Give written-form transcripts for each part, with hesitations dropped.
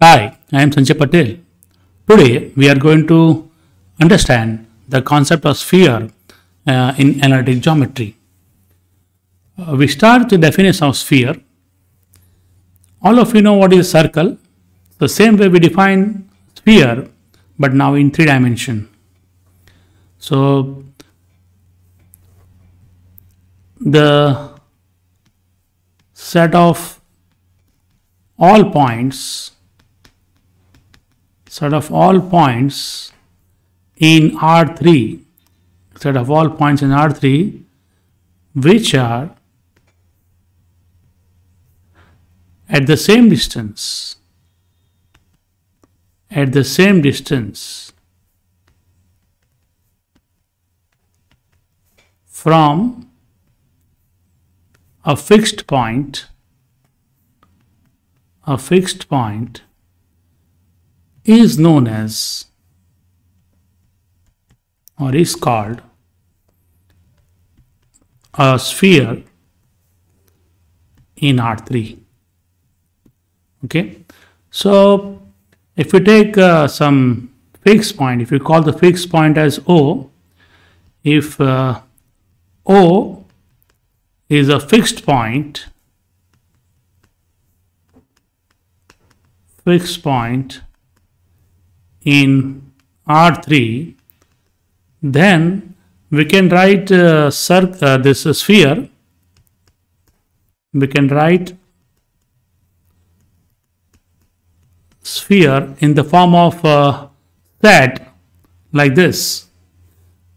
Hi, I am Sanjay Patel. Today we are going to understand the concept of sphere in analytic geometry. We start with the definition of sphere. All of you know what is a circle. The same way we define sphere, but now in 3 dimension. So the set of all points in R3, which are at the same distance from a fixed point is known as, or is called, a sphere in R3. Okay, so if we take some fixed point, if we call the fixed point as O, if O is a fixed point in R3, then we can write this sphere. We can write sphere in the form of set like this.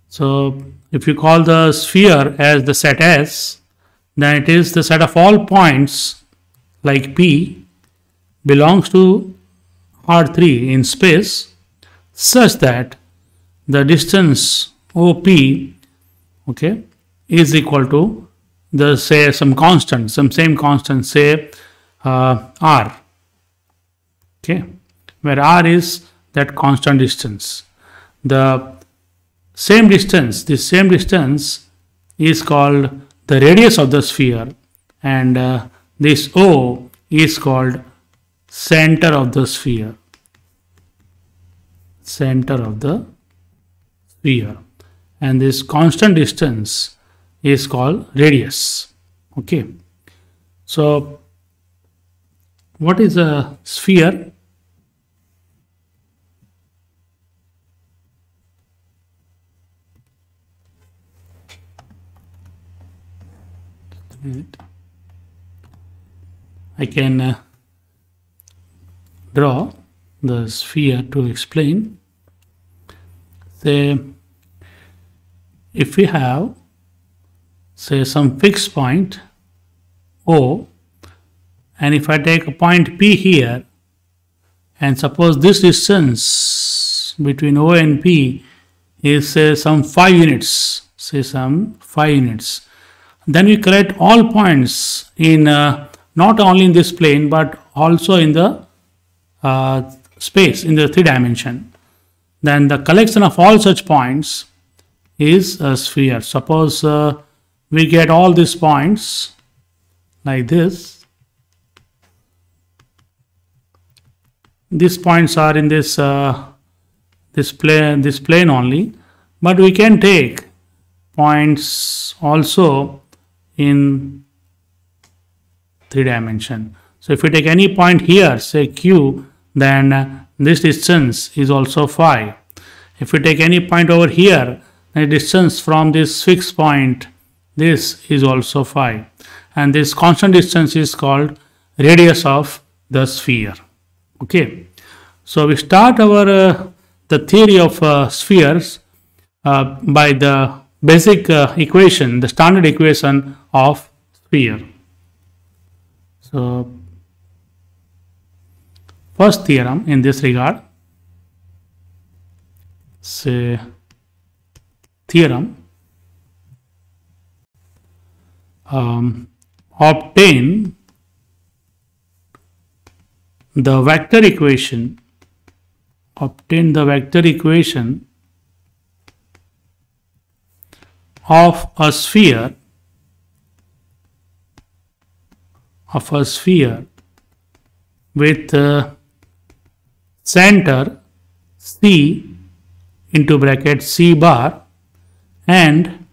So if you call the sphere as the set S, then it is the set of all points like P belongs to R3 in space, such that the distance OP, okay, is equal to the, say, some constant, some same constant, say R, okay, where R is that constant distance. The same distance, this same distance is called the radius of the sphere, and this O is called center of the sphere. And this constant distance is called radius. Okay, so what is a sphere? I can draw the sphere to explain. Say, if we have, say, some fixed point O, and if I take a point P here, and suppose this distance between O and P is, say, some 5 units, then we collect all points in not only in this plane but also in the space, in the 3 dimension. Then the collection of all such points is a sphere. Suppose we get all these points like this. These points are in this plane only, but we can take points also in 3 dimension. So if we take any point here, say Q, then this distance is also phi. If we take any point over here, the distance from this fixed point, this is also phi. And this constant distance is called radius of the sphere. Okay, so we start our the theory of spheres by the basic equation, the standard equation of sphere. So first theorem in this regard, say theorem, obtain the vector equation of a sphere with center C into bracket C bar and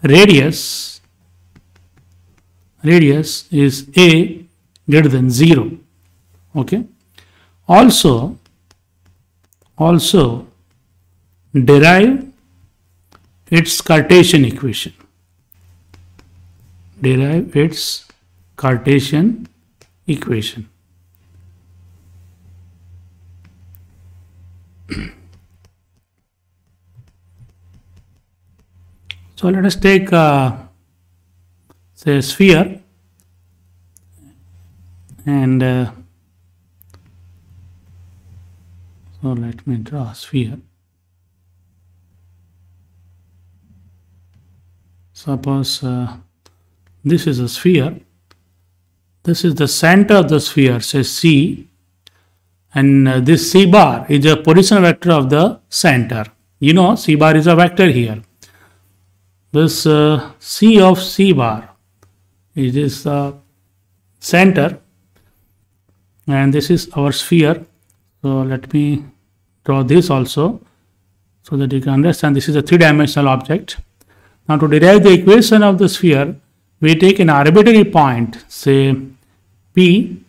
radius is A greater than 0. Okay. Also derive its Cartesian equation. Derive its Cartesian equation. So let us take say a sphere and so let me draw a sphere. Suppose this is a sphere. This is the center of the sphere, say C, and this C bar is a position vector of the center. You know, C bar is a vector here. This C of C bar is the center, and this is our sphere. So let me draw this also so that you can understand this is a three-dimensional object. Now to derive the equation of the sphere, we take an arbitrary point, say P,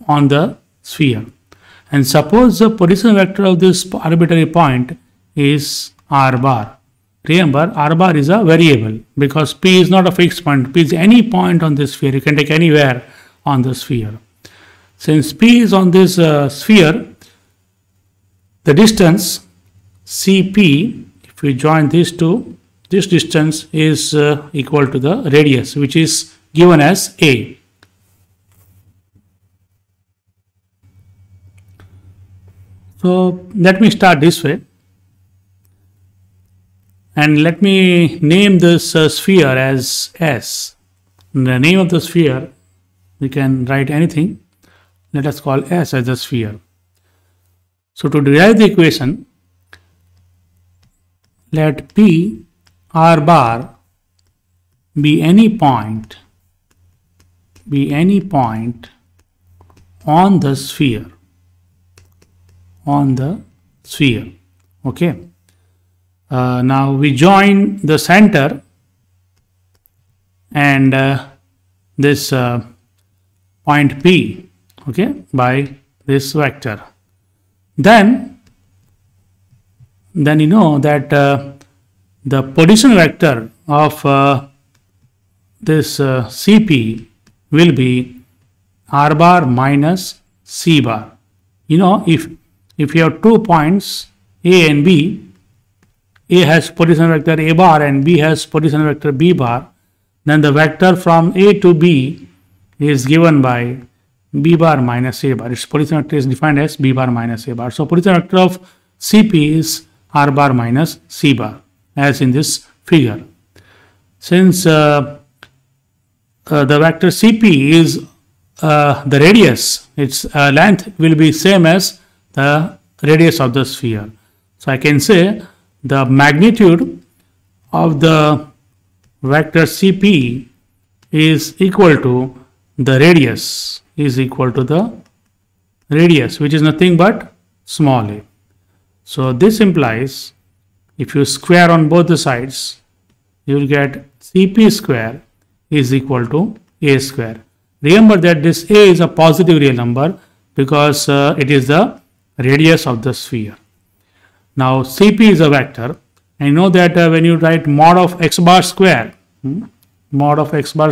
on the sphere. And suppose the position vector of this arbitrary point is R bar. Remember, R bar is a variable because P is not a fixed point. P is any point on this sphere. You can take anywhere on the sphere. Since P is on this sphere, the distance CP, if we join these two, this distance is equal to the radius, which is given as A. So let me start this way. And let me name this sphere as S. The name of the sphere, we can write anything. Let us call S as the sphere. So to derive the equation, let P R bar be any point on the sphere. Okay. Now we join the center and this point P, okay, by this vector. Then you know that the position vector of this CP will be R bar minus C bar. You know, if you have 2 points A and B, A has position vector A bar and B has position vector B bar, then the vector from A to B is given by B bar minus A bar. Its position vector is defined as B bar minus A bar. So position vector of CP is R bar minus C bar, as in this figure. Since the vector CP is the radius, its length will be same as the radius of the sphere. So I can say the magnitude of the vector CP is equal to the radius, which is nothing but small a. So this implies if you square on both the sides, you will get CP square is equal to A square. Remember that this A is a positive real number because it is the radius of the sphere. Now CP is a vector, and you know that when you write mod of x bar square, then mod of x bar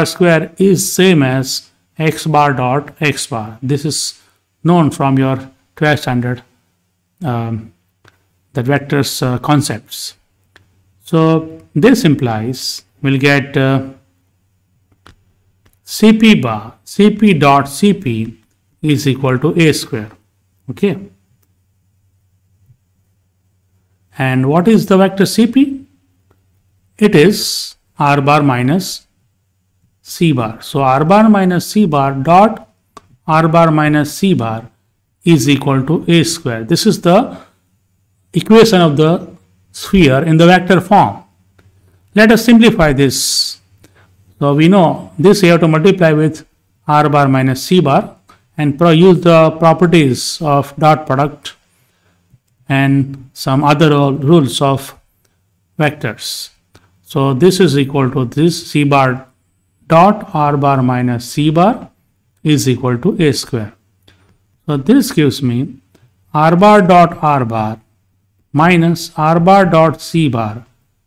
square is same as x bar dot x bar. This is known from your 12th standard the vectors concepts. So this implies we'll get CP dot CP is equal to A square. Okay. And what is the vector CP? It is R bar minus C bar. So R bar minus C bar dot R bar minus C bar is equal to A square. This is the equation of the sphere in the vector form. Let us simplify this. So we know this you have to multiply with r bar minus c bar and use the properties of dot product and some other rules of vectors. So this is equal to this c bar dot r bar minus c bar is equal to a square. So this gives me r bar dot r bar minus r bar dot c bar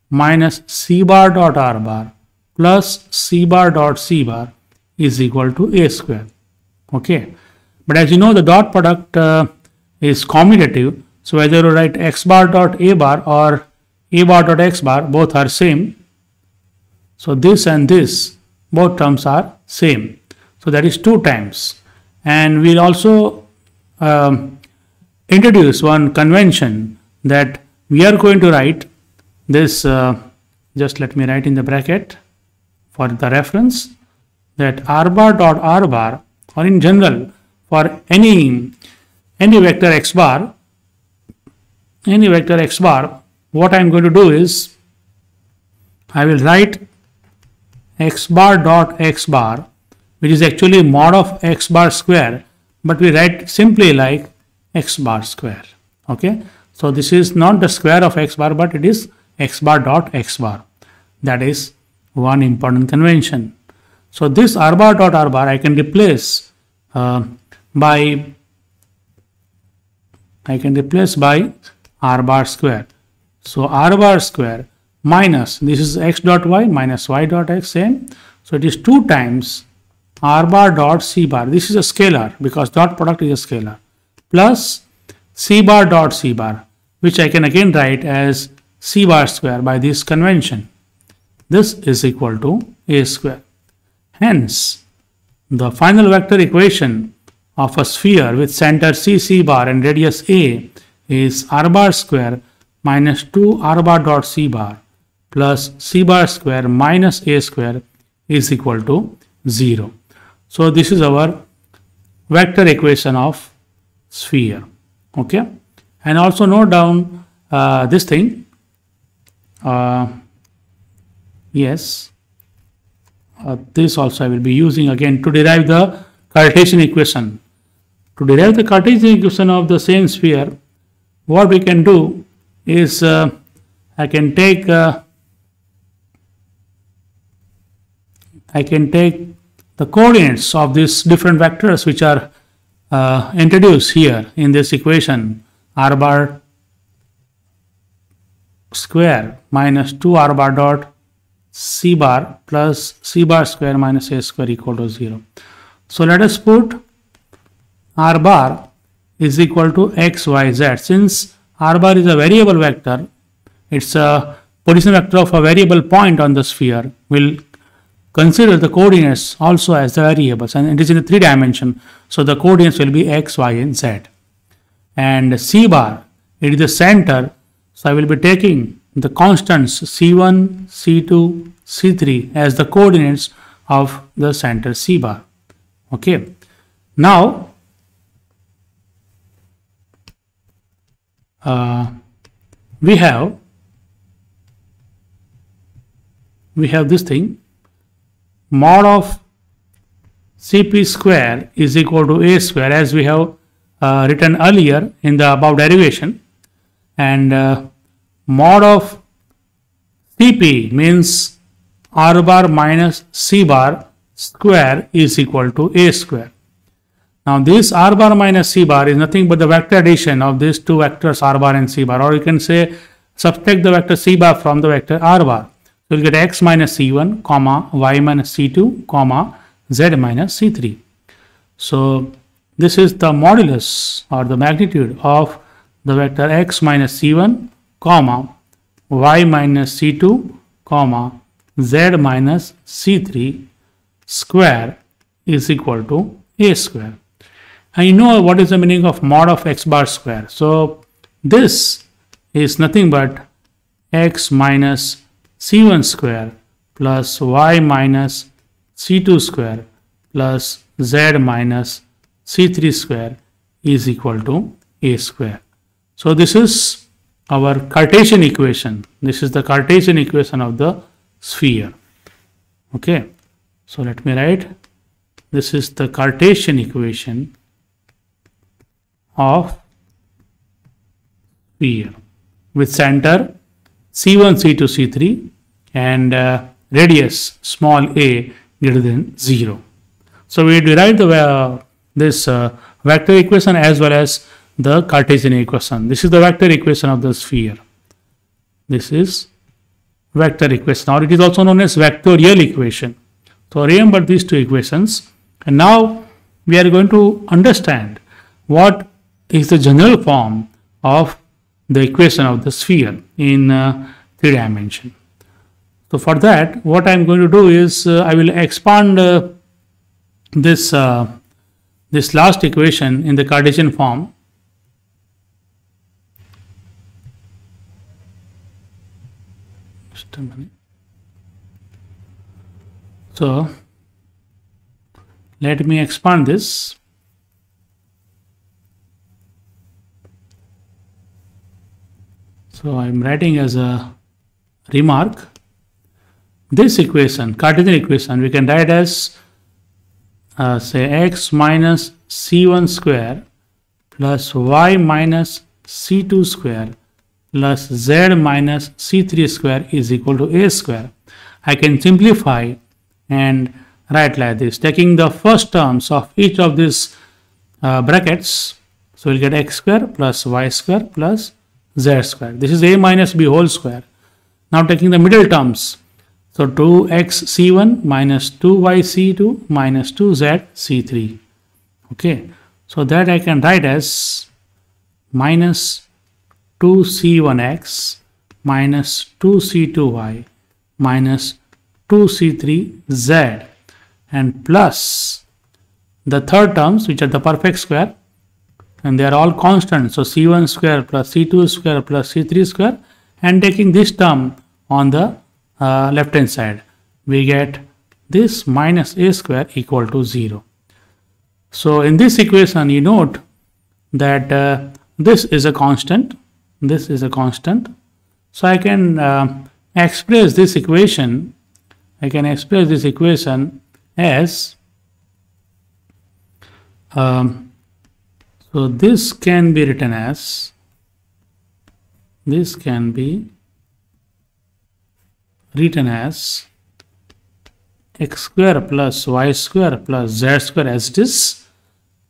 minus c bar dot r bar plus c bar dot c bar is equal to a square. Okay, but as you know, the dot product is commutative. So whether you write x bar dot a bar or a bar dot x bar, both are same. So this and this, both terms are same. So that is 2 times. And we'll also introduce one convention that we are going to write this, just let me write in the bracket for the reference, that r bar dot r bar, or in general for any vector x bar, what I am going to do is I will write x bar dot x bar, which is actually mod of x bar square, but we write simply like x bar square. Okay, so this is not the square of x bar, but it is x bar dot x bar. That is one important convention. So this r bar dot r bar I can replace by r bar square. So r bar square minus, this is x dot y minus y dot x, same. So it is 2 times r bar dot c bar. This is a scalar because dot product is a scalar, plus c bar dot c bar, which I can again write as c bar square by this convention. This is equal to a square. Hence, the final vector equation of a sphere with center c bar and radius a is r bar square minus 2 r bar dot c bar plus c bar square minus a square is equal to 0. So this is our vector equation of sphere. Okay, and also note down this thing. Yes, this also I will be using again to derive the Cartesian equation. To derive the Cartesian equation of the same sphere, what we can do is I can take the coordinates of these different vectors which are introduced here in this equation, r bar square minus 2 r bar dot c bar plus c bar square minus a square equal to 0. So let us put r bar is equal to x, y, z. Since r bar is a variable vector, it's a position vector of a variable point on the sphere. We'll consider the coordinates also as the variables, and it is in a 3 dimension. So the coordinates will be x, y, and z. And c bar, it is the center. So I will be taking the constants c1, c2, c3 as the coordinates of the center c bar. Okay. Now we have this thing, mod of cp square is equal to a square, as we have written earlier in the above derivation, and mod of cp means r bar minus c bar square is equal to a square. Now this r bar minus c bar is nothing but the vector addition of these 2 vectors r bar and c bar, or you can say subtract the vector c bar from the vector r bar. So you will get x minus c1 comma y minus c2 comma z minus c3. So this is the modulus or the magnitude of the vector x minus c1 comma y minus c2 comma z minus c3 square is equal to a square. And you know what is the meaning of mod of x bar square. So this is nothing but x minus c1 square plus y minus c2 square plus z minus c3 square is equal to a square. So this is our Cartesian equation. This is the Cartesian equation of the sphere. Okay, so let me write This is the Cartesian equation of sphere with center C1, C2, C3 and radius small a greater than 0. So we derive this vector equation as well as the Cartesian equation. This is the vector equation of the sphere. This is vector equation, or it is also known as vectorial equation. So remember these two equations, and now we are going to understand what is the general form of the equation of the sphere in 3 dimension. So for that, what I am going to do is I will expand this last equation in the Cartesian form. Just a minute. So let me expand this. So I am writing as a remark. This equation, Cartesian equation, we can write as say x minus c1 square plus y minus c2 square plus z minus c3 square is equal to a square. I can simplify and write like this, taking the first terms of each of these brackets. So we'll get x square plus y square plus z square. This is a minus b whole square. Now taking the middle terms, so 2x c1 minus 2y c2 minus 2z c3. Okay, so that I can write as minus 2c1x minus 2c2y minus 2c3z and plus the third terms, which are the perfect square, and they are all constant. So c1 square plus c2 square plus c3 square, and taking this term on the left hand side, we get this minus a square equal to 0. So in this equation, you note that this is a constant, this is a constant. So I can express this equation, as so this can be written as, x square plus y square plus z square as it is.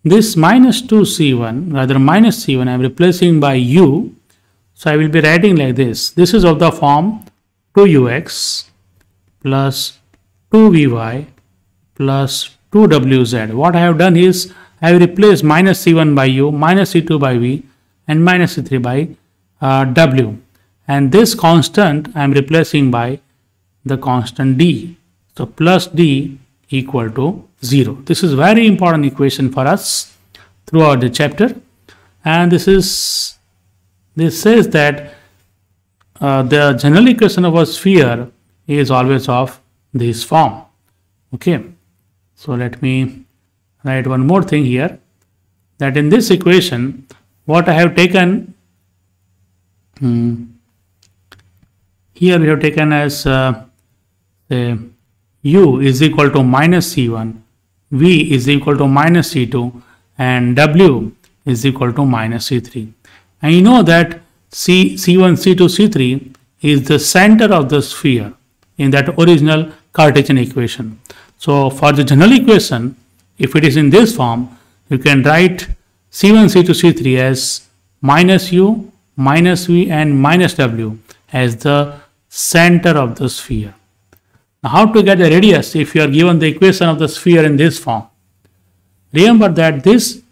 This minus 2c1, rather minus c1, I am replacing by u. So I will be writing like this. This is of the form 2ux plus 2vy plus 2wz. What I have done is I have replaced minus c1 by u, minus c2 by v, and minus c3 by w. And this constant I am replacing by the constant d. So plus d equal to 0. This is very important equation for us throughout the chapter, and this says that the general equation of a sphere is always of this form. Okay, so let me write one more thing here, that in this equation what I have taken here, we have taken as say u is equal to minus c1, v is equal to minus c2, and w is equal to minus c3. And you know that c1, c2, c3 is the center of the sphere in that original Cartesian equation. So for the general equation, if it is in this form, you can write c1, c2, c3 as minus u, minus v, and minus w as the center of the sphere. Now, how to get the radius if you are given the equation of the sphere in this form? Remember that this,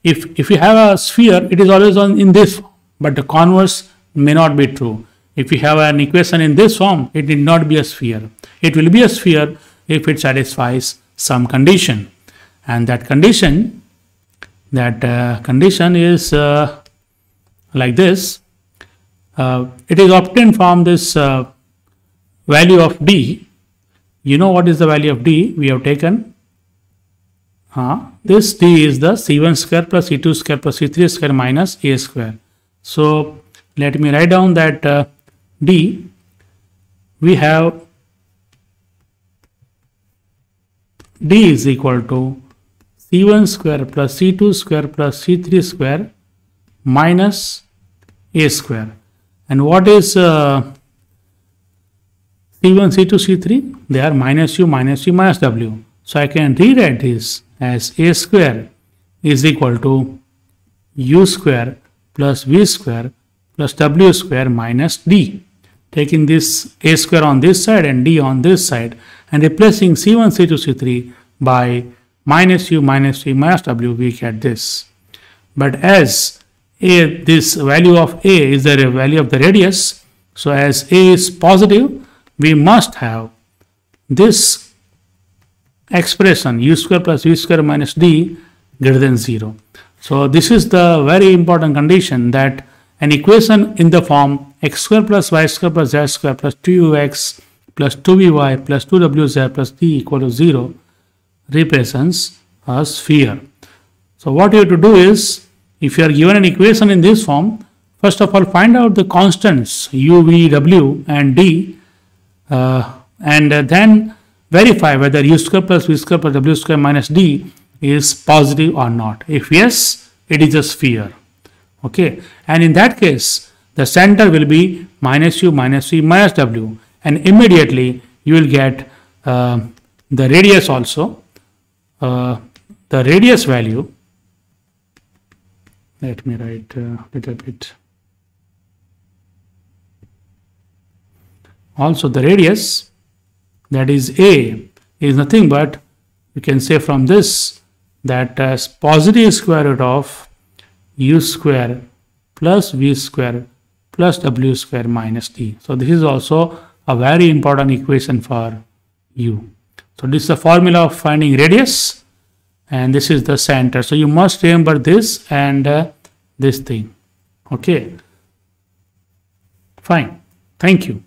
if you have a sphere, it is always in this form, but the converse may not be true. If you have an equation in this form, it need not be a sphere. It will be a sphere if it satisfies some condition, and that condition is like this. It is obtained from this value of d. You know what is the value of d? We have taken this d is the c1 square plus c2 square plus c3 square minus a square. So let me write down that d, we have d is equal to C1 square plus C2 square plus C3 square minus A square. And what is C1, C2, C3? They are minus U minus W. So I can rewrite this as A square is equal to U square plus V square plus W square minus D. Taking this A square on this side and D on this side and replacing C1, C2, C3 by minus U minus V minus W, we get this. But as this value of A is the value of the radius, so as A is positive, we must have this expression U square plus V square minus D greater than 0. So this is the very important condition, that an equation in the form x square plus y square plus z square plus 2ux plus 2vy plus 2wz plus d equal to 0 represents a sphere. So what you have to do is, if you are given an equation in this form, first of all find out the constants u, v, w and d, and then verify whether u square plus v square plus w square minus d is positive or not. If yes, it is a sphere. Okay, and in that case the center will be minus u minus v minus w, and immediately you will get the radius also. The radius value, let me write a little bit. Also the radius, that is A, is nothing but, you can say from this, that as positive square root of u square plus v square plus w square minus d. So this is also a very important equation for u. So this is the formula of finding radius, and this is the center. So you must remember this and this thing. Okay, fine. Thank you.